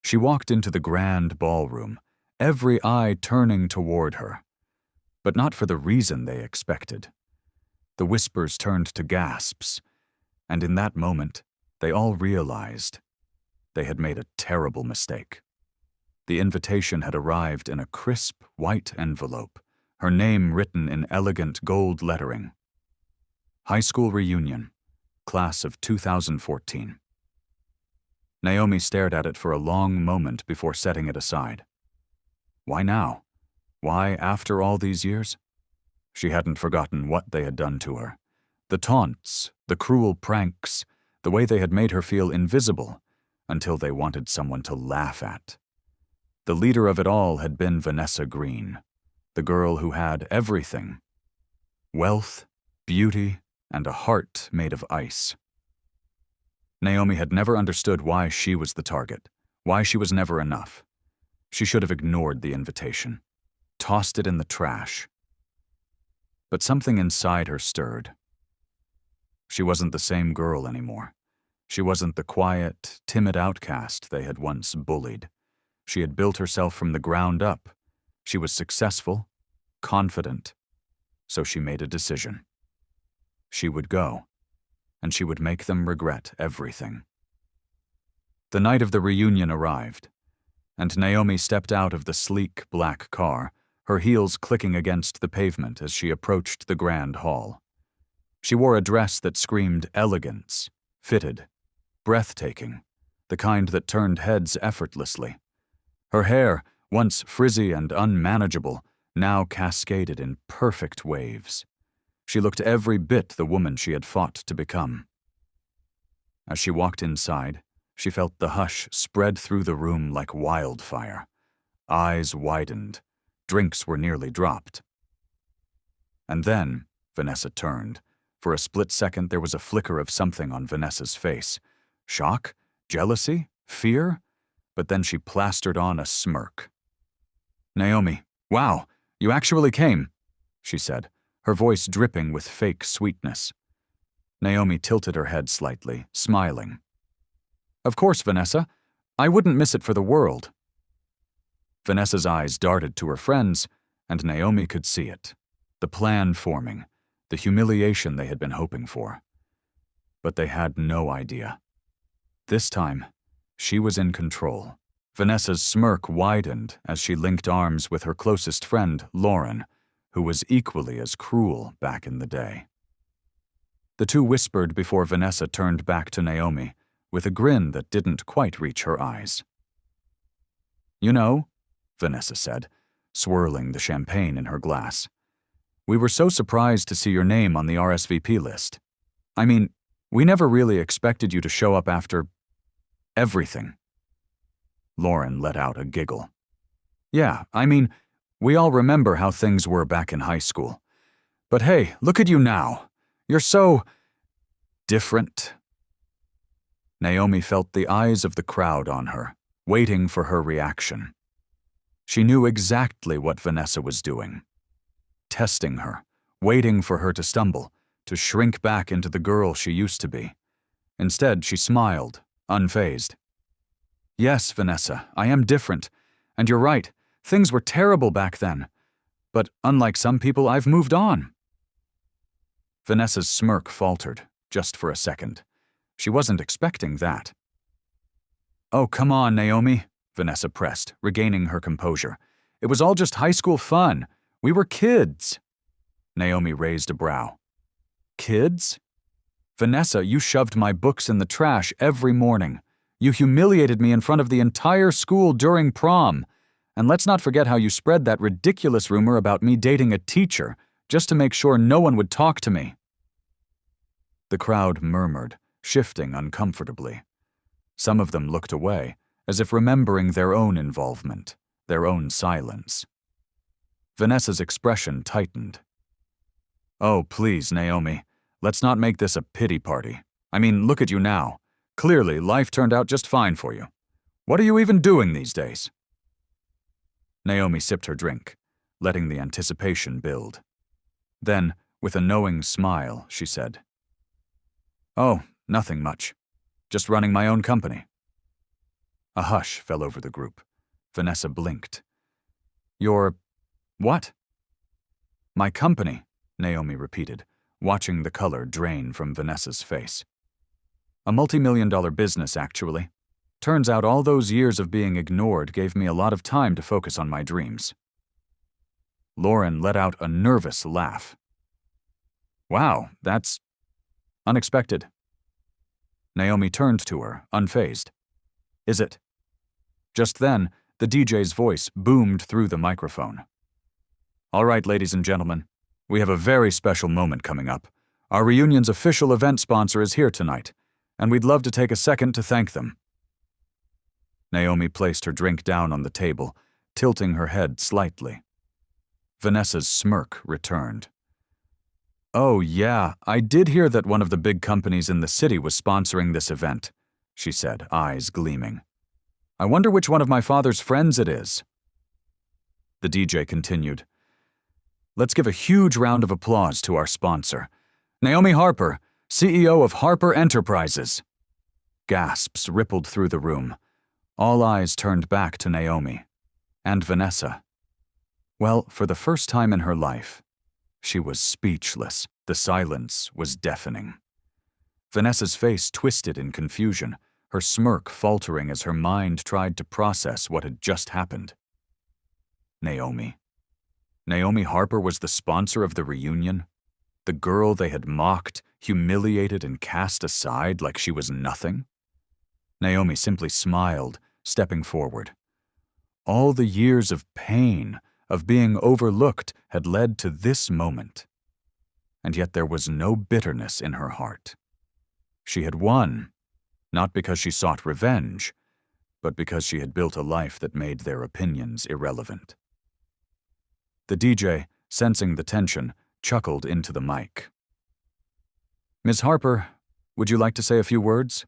She walked into the grand ballroom, every eye turning toward her, but not for the reason they expected. The whispers turned to gasps, and in that moment, they all realized they had made a terrible mistake. The invitation had arrived in a crisp, white envelope, her name written in elegant gold lettering. High school reunion, class of 2014. Naomi stared at it for a long moment before setting it aside. Why now? Why after all these years? She hadn't forgotten what they had done to her. The taunts, the cruel pranks, the way they had made her feel invisible until they wanted someone to laugh at. The leader of it all had been Vanessa Green, the girl who had everything: wealth, beauty, and a heart made of ice. Naomi had never understood why she was the target, why she was never enough. She should have ignored the invitation, tossed it in the trash. But something inside her stirred. She wasn't the same girl anymore. She wasn't the quiet, timid outcast they had once bullied. She had built herself from the ground up. She was successful, confident, so she made a decision. She would go, and she would make them regret everything. The night of the reunion arrived, and Naomi stepped out of the sleek black car, her heels clicking against the pavement as she approached the grand hall. She wore a dress that screamed elegance, fitted, breathtaking, the kind that turned heads effortlessly. Her hair, once frizzy and unmanageable, now cascaded in perfect waves. She looked every bit the woman she had fought to become. As she walked inside, she felt the hush spread through the room like wildfire. Eyes widened. Drinks were nearly dropped. And then Vanessa turned. For a split second, there was a flicker of something on Vanessa's face. Shock? Jealousy? Fear? But then she plastered on a smirk. "Naomi, wow, you actually came," she said, her voice dripping with fake sweetness. Naomi tilted her head slightly, smiling. "Of course, Vanessa. I wouldn't miss it for the world." Vanessa's eyes darted to her friends, and Naomi could see it. The plan forming, the humiliation they had been hoping for. But they had no idea. This time, she was in control. Vanessa's smirk widened as she linked arms with her closest friend, Lauren, who was equally as cruel back in the day. The two whispered before Vanessa turned back to Naomi, with a grin that didn't quite reach her eyes. "You know," Vanessa said, swirling the champagne in her glass, "we were so surprised to see your name on the RSVP list. I mean, we never really expected you to show up after everything." Lauren let out a giggle. "Yeah, I mean, we all remember how things were back in high school. But hey, look at you now. You're so different." Naomi felt the eyes of the crowd on her, waiting for her reaction. She knew exactly what Vanessa was doing. Testing her, waiting for her to stumble, to shrink back into the girl she used to be. Instead, she smiled, unfazed. "Yes, Vanessa, I am different. And you're right, things were terrible back then. But unlike some people, I've moved on." Vanessa's smirk faltered, just for a second. She wasn't expecting that. "Oh, come on, Naomi," Vanessa pressed, regaining her composure. "It was all just high school fun. We were kids." Naomi raised a brow. "Kids? Vanessa, you shoved my books in the trash every morning. You humiliated me in front of the entire school during prom. And let's not forget how you spread that ridiculous rumor about me dating a teacher, just to make sure no one would talk to me." The crowd murmured, shifting uncomfortably. Some of them looked away, as if remembering their own involvement, their own silence. Vanessa's expression tightened. "Oh, please, Naomi, let's not make this a pity party. I mean, look at you now. Clearly, life turned out just fine for you. What are you even doing these days?" Naomi sipped her drink, letting the anticipation build. Then, with a knowing smile, she said, "Oh, nothing much. Just running my own company." A hush fell over the group. Vanessa blinked. Your what? My company, Naomi repeated, watching the color drain from Vanessa's face. A multi-million-dollar business, actually. Turns out all those years of being ignored gave me a lot of time to focus on my dreams. Lauren let out a nervous laugh. Wow, that's unexpected. Naomi turned to her, unfazed. Is it? Just then, the DJ's voice boomed through the microphone. All right, ladies and gentlemen, we have a very special moment coming up. Our reunion's official event sponsor is here tonight, and we'd love to take a second to thank them. Naomi placed her drink down on the table, tilting her head slightly. Vanessa's smirk returned. Oh yeah, I did hear that one of the big companies in the city was sponsoring this event, she said, eyes gleaming. I wonder which one of my father's friends it is. The DJ continued. Let's give a huge round of applause to our sponsor, Naomi Harper, CEO of Harper Enterprises. Gasps rippled through the room. All eyes turned back to Naomi. And Vanessa. Well, for the first time in her life, she was speechless. The silence was deafening. Vanessa's face twisted in confusion, her smirk faltering as her mind tried to process what had just happened. Naomi. Naomi Harper was the sponsor of the reunion? The girl they had mocked, humiliated, and cast aside like she was nothing? Naomi simply smiled, stepping forward. All the years of pain, of being overlooked, had led to this moment. And yet there was no bitterness in her heart. She had won, not because she sought revenge, but because she had built a life that made their opinions irrelevant. The DJ, sensing the tension, chuckled into the mic. Ms. Harper, would you like to say a few words?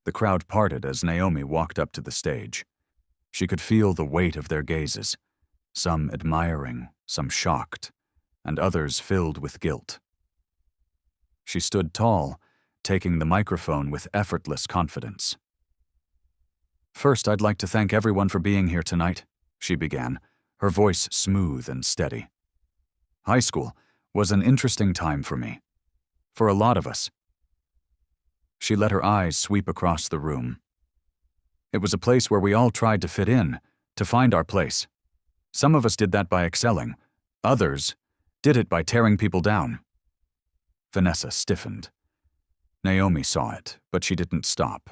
The crowd parted as Naomi walked up to the stage. She could feel the weight of their gazes, some admiring, some shocked, and others filled with guilt. She stood tall, taking the microphone with effortless confidence. First, I'd like to thank everyone for being here tonight, she began, her voice smooth and steady. High school was an interesting time for me. For a lot of us. She let her eyes sweep across the room. It was a place where we all tried to fit in, to find our place. Some of us did that by excelling. Others did it by tearing people down. Vanessa stiffened. Naomi saw it, but she didn't stop.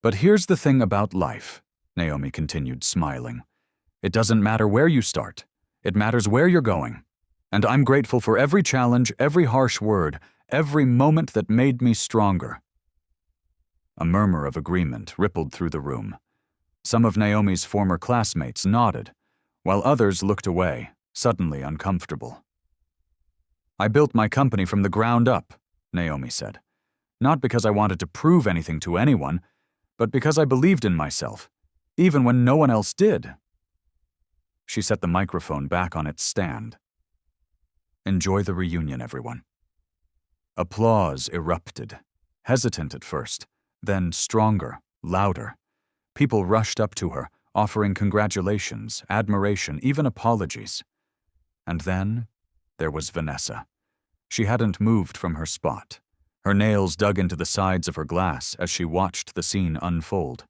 But here's the thing about life, Naomi continued, smiling. It doesn't matter where you start. It matters where you're going. And I'm grateful for every challenge, every harsh word, every moment that made me stronger. A murmur of agreement rippled through the room. Some of Naomi's former classmates nodded, while others looked away, suddenly uncomfortable. I built my company from the ground up, Naomi said. Not because I wanted to prove anything to anyone, but because I believed in myself, even when no one else did. She set the microphone back on its stand. Enjoy the reunion, everyone. Applause erupted, hesitant at first, then stronger, louder. People rushed up to her, offering congratulations, admiration, even apologies. And then there was Vanessa. She hadn't moved from her spot. Her nails dug into the sides of her glass as she watched the scene unfold.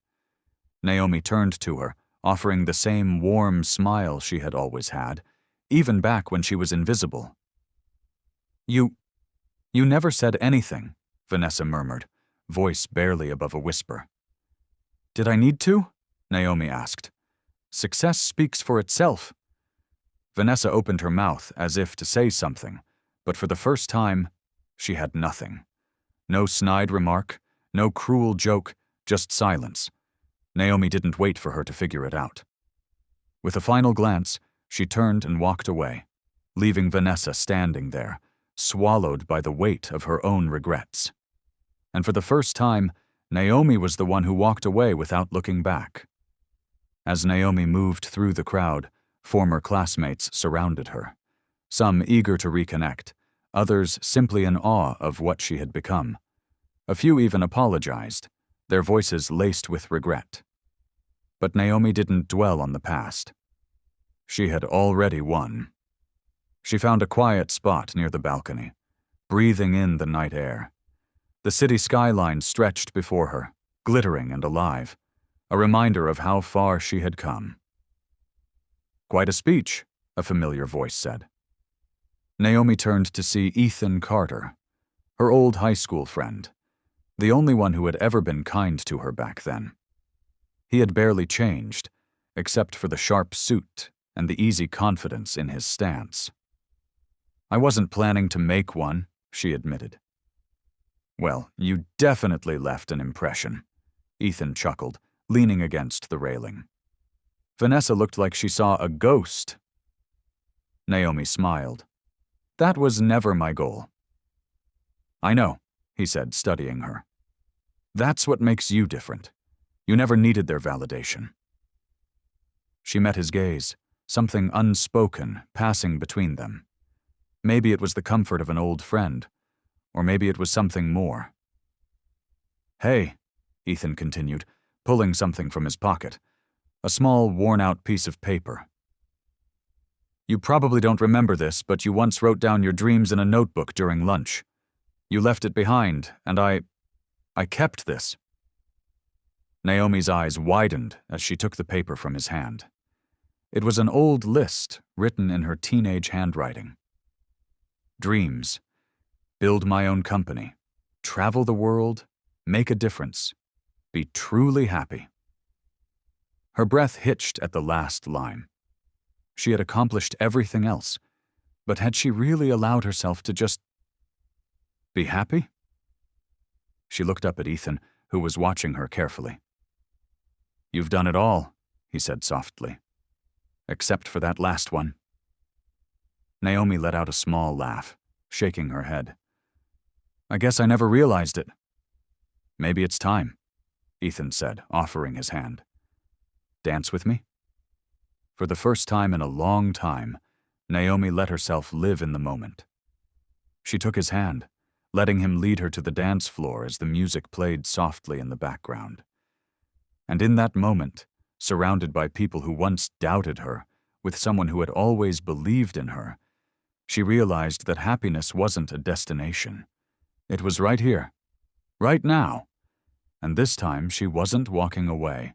Naomi turned to her, offering the same warm smile she had always had, even back when she was invisible. You never said anything, Vanessa murmured, voice barely above a whisper. Did I need to? Naomi asked. Success speaks for itself. Vanessa opened her mouth as if to say something, but for the first time, she had nothing. No snide remark, no cruel joke, just silence. Naomi didn't wait for her to figure it out. With a final glance, she turned and walked away, leaving Vanessa standing there, swallowed by the weight of her own regrets. And for the first time, Naomi was the one who walked away without looking back. As Naomi moved through the crowd, former classmates surrounded her, some eager to reconnect, others simply in awe of what she had become. A few even apologized, their voices laced with regret. But Naomi didn't dwell on the past. She had already won. She found a quiet spot near the balcony, breathing in the night air. The city skyline stretched before her, glittering and alive, a reminder of how far she had come. "Quite a speech," a familiar voice said. Naomi turned to see Ethan Carter, her old high school friend, the only one who had ever been kind to her back then. He had barely changed, except for the sharp suit and the easy confidence in his stance. "I wasn't planning to make one," she admitted. "Well, you definitely left an impression," Ethan chuckled, leaning against the railing. "Vanessa looked like she saw a ghost." Naomi smiled. "That was never my goal." "I know," he said, studying her. "That's what makes you different. You never needed their validation." She met his gaze, something unspoken passing between them. Maybe it was the comfort of an old friend, or maybe it was something more. "Hey," Ethan continued, pulling something from his pocket, a small, worn-out piece of paper. "You probably don't remember this, but you once wrote down your dreams in a notebook during lunch. You left it behind, and I kept this." Naomi's eyes widened as she took the paper from his hand. It was an old list written in her teenage handwriting. Dreams. Build my own company. Travel the world. Make a difference. Be truly happy. Her breath hitched at the last line. She had accomplished everything else, but had she really allowed herself to just be happy? She looked up at Ethan, who was watching her carefully. "You've done it all," he said softly. "Except for that last one." Naomi let out a small laugh, shaking her head. "I guess I never realized it." "Maybe it's time," Ethan said, offering his hand. "Dance with me?" For the first time in a long time, Naomi let herself live in the moment. She took his hand, letting him lead her to the dance floor as the music played softly in the background. And in that moment, surrounded by people who once doubted her, with someone who had always believed in her, she realized that happiness wasn't a destination. It was right here, right now, and this time she wasn't walking away.